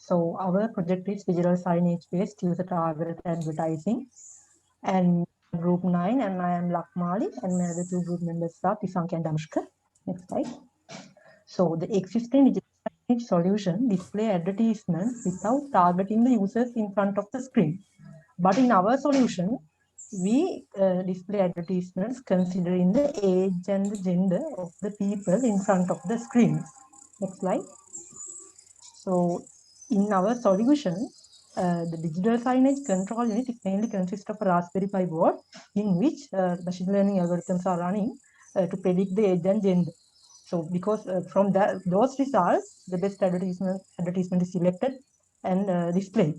So our project is digital signage-based user-targeted advertising, and group 9, and I am Lakmali, and my other two group members are Pisank and Damshka. Next slide. So the existing digital signage solution display advertisements without targeting the users in front of the screen. But in our solution, we display advertisements considering the age and the gender of the people in front of the screen. Next slide. So in our solution, the digital signage control unit mainly consists of a Raspberry Pi board in which machine learning algorithms are running to predict the age and gender. So because from those results, the best advertisement is selected and displayed.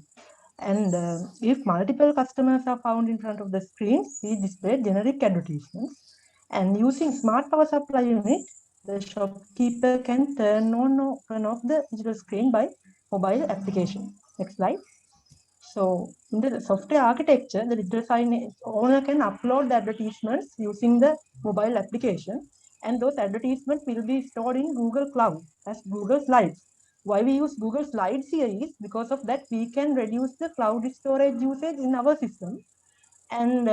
And if multiple customers are found in front of the screen, we display generic advertisements. And using smart power supply unit, the shopkeeper can turn on or turn off the digital screen by mobile application. Next slide. So in the software architecture, the digital sign owner can upload the advertisements using the mobile application, and those advertisements will be stored in Google Cloud as Google Slides. Why we use Google Slides here is because of that we can reduce the cloud storage usage in our system, and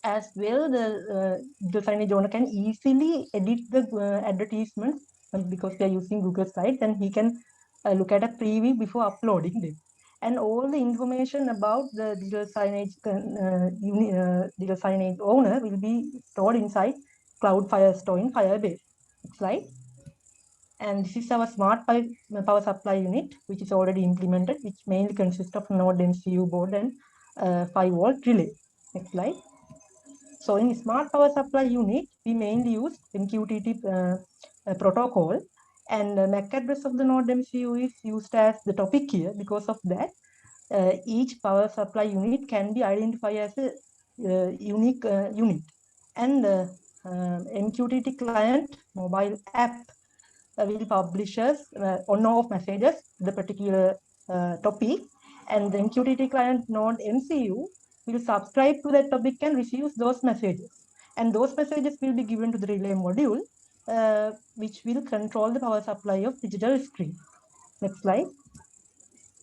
as well the signage owner can easily edit the advertisements because they are using Google Slides, and he can look at a preview before uploading them. And all the information about the digital signage owner will be stored inside Cloud Firestore in Firebase. Next slide. And this is our smart power supply unit, which is already implemented, which mainly consists of Node MCU board and 5-volt relay. Next slide. So in smart power supply unit, we mainly use MQTT protocol, and MAC address of the node MCU is used as the topic here. Because of that, each power supply unit can be identified as a unique unit. And MQTT client mobile app will publish on or off messages the particular topic, and the MQTT client node MCU will subscribe to that topic and receives those messages. And those messages will be given to the relay module, which will control the power supply of digital screen. Next slide.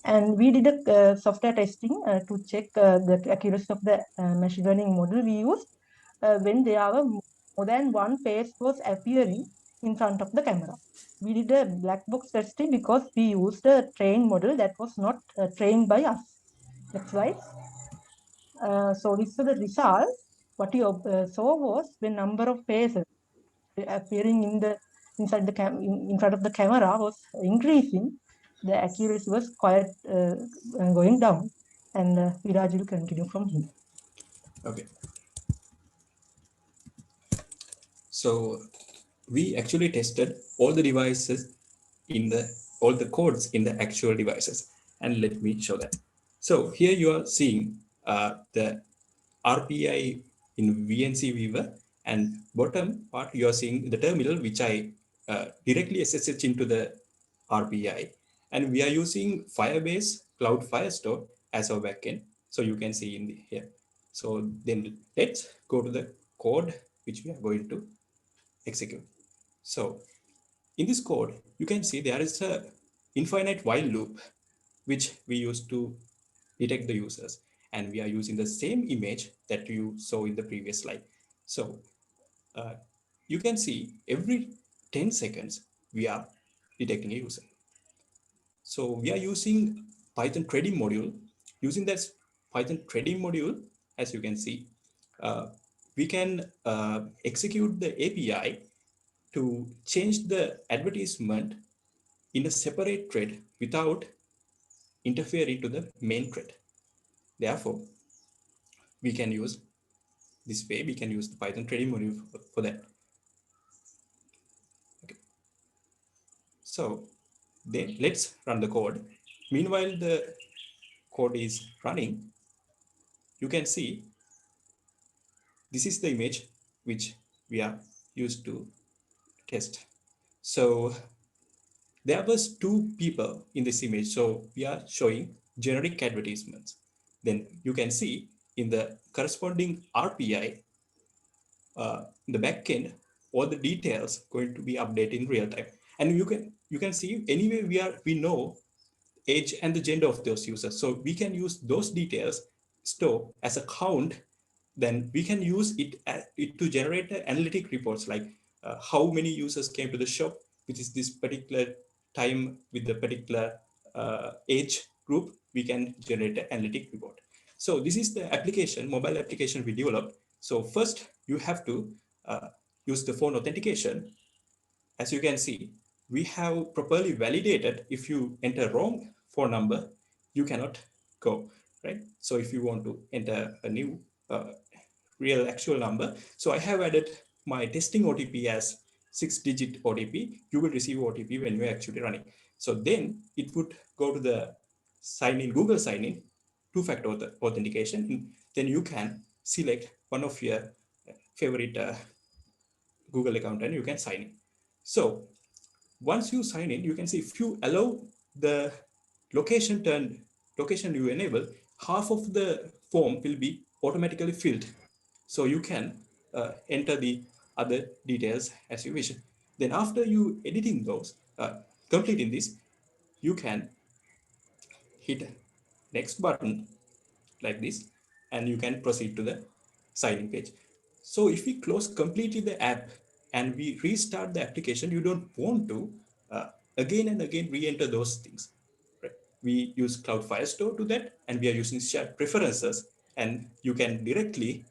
And we did a software testing to check the accuracy of the machine learning model we used when there are more than one face was appearing in front of the camera. We did a black box testing because we used a trained model that was not trained by us. Next slide. So this is the result. What you saw was the number of faces appearing inside the in front of the camera was increasing. The accuracy was quite going down, and Viraj will continue from here. Okay. So we actually tested all the devices all the codes in the actual devices, and let me show that. So here you are seeing the RPI in VNC Weaver, and bottom part you are seeing the terminal which I directly SSH into the RPI, and we are using Firebase Cloud Firestore as our backend. So you can see in here. So then let's go to the code which we are going to execute. So in this code, you can see there is a infinite while loop which we use to detect the users, and we are using the same image that you saw in the previous slide. So uh, you can see every 10 seconds we are detecting a user. So we are using Python trading module. Using that Python trading module, as you can see, uh, we can execute the API to change the advertisement in a separate thread without interfering to the main thread. Therefore, we can use this way, we can use the Python trading module for that. Okay. So then let's run the code. Meanwhile, the code is running. You can see this is the image which we are used to test. So there was two people in this image. So we are showing generic advertisements. Then you can see in the corresponding RPI, in the backend, all the details going to be updated in real time. And you can see anyway we know age and the gender of those users. So we can use those details store as a count. Then we can use it to generate analytic reports like how many users came to the shop, which is this particular time with the particular age group. We can generate an analytic report. So this is the application, mobile application we developed. So first you have to uh, use the phone authentication. As you can see, we have properly validated. If you enter wrong phone number, you cannot go, right? So if you want to enter a new uh, real actual number, so I have added my testing OTP as 6-digit OTP. You will receive OTP when you're actually running. So then it would go to the sign in, Google sign in, two-factor authentication. Then you can select one of your favorite Google account and you can sign in. So once you sign in, you can see if you allow the location you enable, half of the form will be automatically filled. So you can enter the other details as you wish. Then after you editing those, completing this, you can hit next button like this, and you can proceed to the signing page. So if we close completely the app and we restart the application, you don't want to uh, again and again re-enter those things, right? We use Cloud Firestore to that, and we are using shared preferences, and you can directly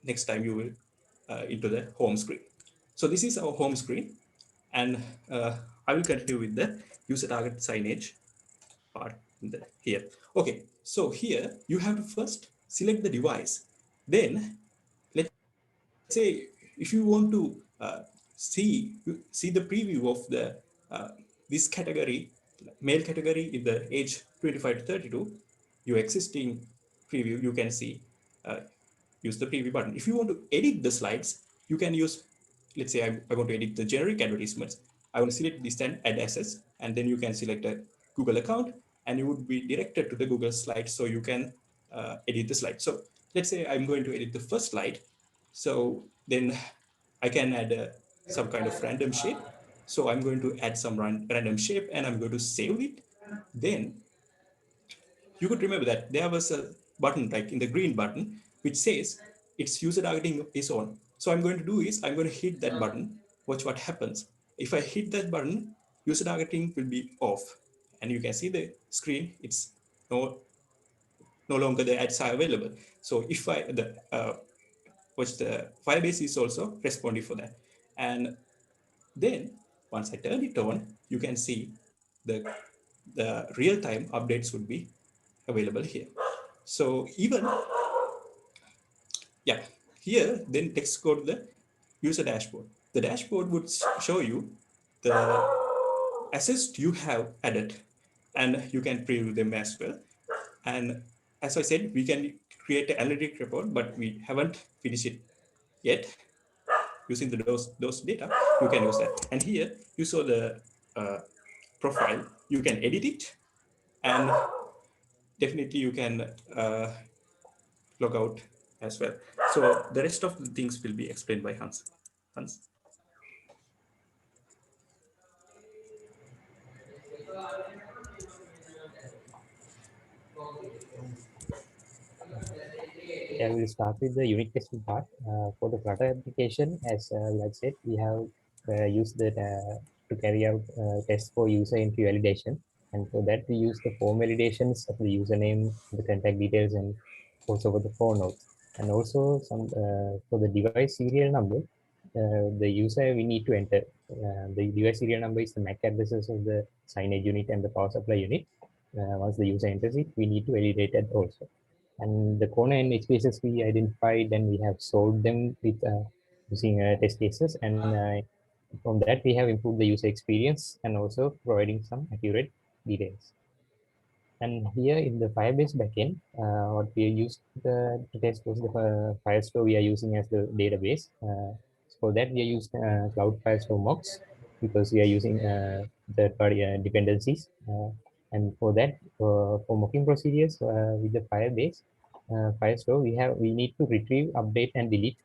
next time you will into the home screen. So this is our home screen, and I will continue with the user target signage part here. Okay, so here you have to first select the device. Then let's say if you want to see the preview of the this category, male category in the age 25 to 32, your existing preview, you can see, uh, use the preview button. If you want to edit the slides, you can use, let's say I want to edit the generic advertisements. I want to select this and add assets, and then you can select a Google account, and you would be directed to the Google slide, so you can edit the slide. So let's say I'm going to edit the first slide. So then I can add some kind of random shape. So I'm going to add some random shape, and I'm going to save it. Then you could remember that there was a button like in the green button which says its user targeting is on. So I'm going to do is I'm going to hit that button. Watch what happens. If I hit that button, user targeting will be off, and you can see the screen. It's no longer the ads are available. So if I the which the Firebase is also responding for that, and then once I turn it on, you can see the real time updates would be available here. So even, yeah, here then text go to the user dashboard. The dashboard would show you the assets you have added, and you can preview them as well. And as I said, we can create an analytic report, but we haven't finished it yet. Using those data, you can use that. And here you saw the uh, profile. You can edit it, and definitely you can log out as well. So the rest of the things will be explained by Hans. Hans. Yeah, we'll start with the unit testing part. For the Flutter application, as Vlad said, we have used that to carry out tests for user entry validation. And for that, we use the form validations of the username, the contact details, and also for the phone notes. And also some for the device serial number, the user we need to enter. The device serial number is the MAC addresses of the signage unit and the power supply unit. Once the user enters it, we need to validate that also. And the corner and edge cases we identified and we have solved them with using test cases. And from that, we have improved the user experience and also providing some accurate details. And here in the Firebase backend, what we used to test was the Firestore we are using as the database. So for that, we are using Cloud Firestore mocks because we are using third-party dependencies. And for that, for mocking procedures with the Firebase, Firestore, we need to retrieve, update, and delete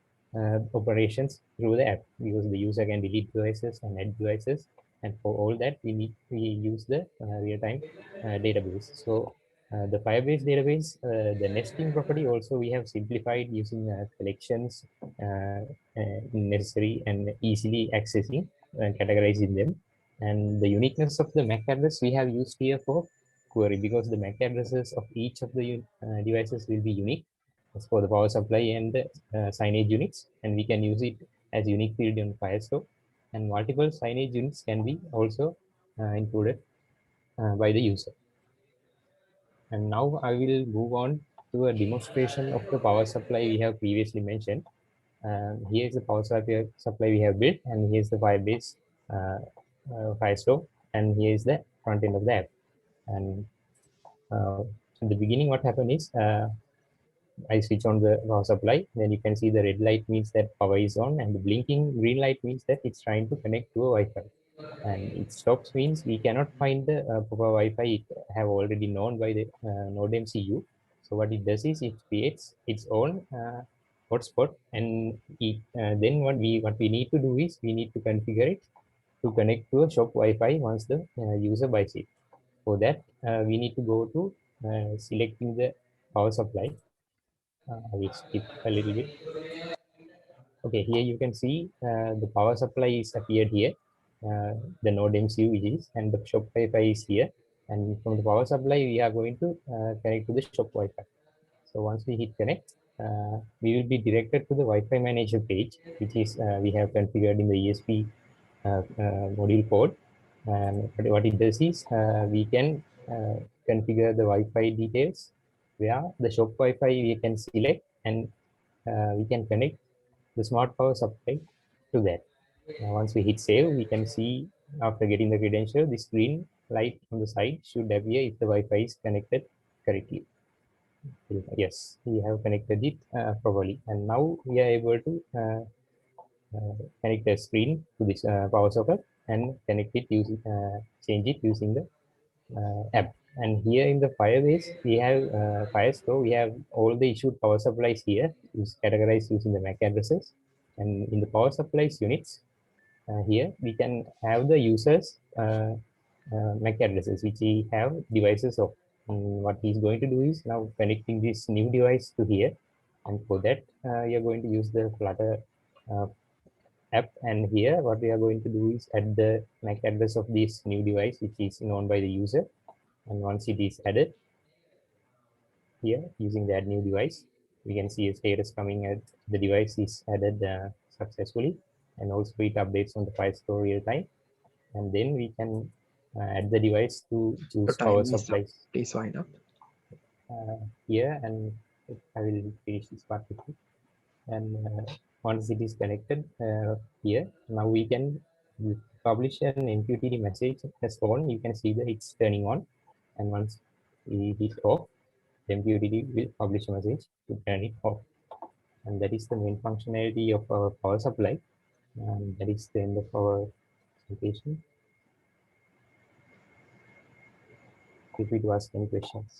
operations through the app because the user can delete devices and add devices And for all that, we use the real-time database. So the Firebase database, the nesting property also we have simplified using collections necessary and easily accessing and categorizing them. And the uniqueness of the MAC address we have used here for query, because the MAC addresses of each of the devices will be unique as for the power supply and the signage units, and we can use it as unique field in Firestore. And multiple signage units can be also included by the user. And now I will move on to a demonstration of the power supply we have previously mentioned. Here is the power supply we have built, and here's the Firebase Firestore, and here is the front end of the app. And in the beginning, what happened is I switch on the power supply. Then you can see the red light means that power is on, and the blinking green light means that it's trying to connect to a Wi-Fi. And it stops means we cannot find the proper Wi-Fi. It have already known by the node MCU. So what it does is it creates its own hotspot, and then what we need to do is we need to configure it to connect to a shop Wi-Fi once the user buys it. For that, we need to go to selecting the power supply. I will skip a little bit. Okay, here you can see the power supply is appeared here, the node MCU is, and the shop Wi-Fi is here. And from the power supply, we are going to connect to the shop Wi-Fi. So once we hit connect, we will be directed to the Wi-Fi manager page, which is we have configured in the ESP module code. And what it does is we can configure the Wi-Fi details where the shop Wi-Fi we can select, and we can connect the smart power supply to that. Once we hit save, we can see after getting the credential, this green light on the side should appear if the Wi-Fi is connected correctly. Yes, we have connected it properly, and now we are able to connect the screen to this power socket and connect it using change it using the app. And here in the Firebase, we have Firestore. We have all the issued power supplies here, is categorized using the MAC addresses. And in the power supplies units, here we can have the users MAC addresses, which we have devices of. And what he's going to do is now connecting this new device to here. And for that, we are going to use the Flutter uh, app. And here, what we are going to do is add the MAC address of this new device, which is known by the user. And once it is added here using the add new device, we can see a status coming at the device is added successfully, and also it updates on the Firestore real time. And then we can add the device to choose power supplies. Please wind up. Here, and I will finish this part with you. And once it is connected here, now we can publish an MQTT message as on. You can see that it's turning on, and once we hit off, the MQTT will publish a message to turn it off. And that is the main functionality of our power supply. And that is the end of our presentation. Feel free to ask any questions.